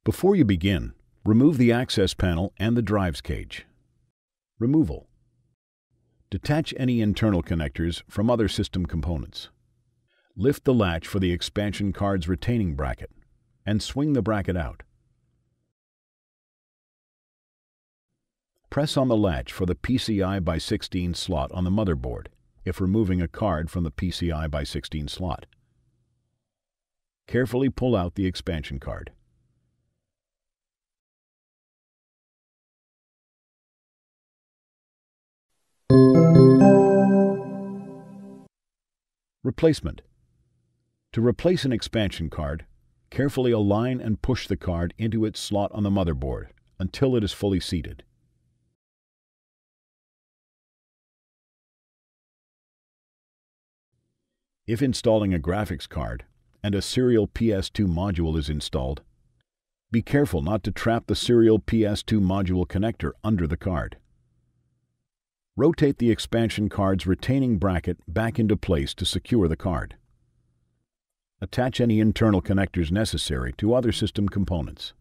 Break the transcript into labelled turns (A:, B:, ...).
A: Before you begin, remove the access panel and the drives cage. Removal. Detach any internal connectors from other system components. Lift the latch for the expansion card's retaining bracket and swing the bracket out. Press on the latch for the PCI by 16 slot on the motherboard if removing a card from the PCI by 16 slot. Carefully pull out the expansion card. Replacement. To replace an expansion card, carefully align and push the card into its slot on the motherboard until it is fully seated. If installing a graphics card and a serial PS2 module is installed, be careful not to trap the serial PS2 module connector under the card. Rotate the expansion card's retaining bracket back into place to secure the card. Attach any internal connectors necessary to other system components.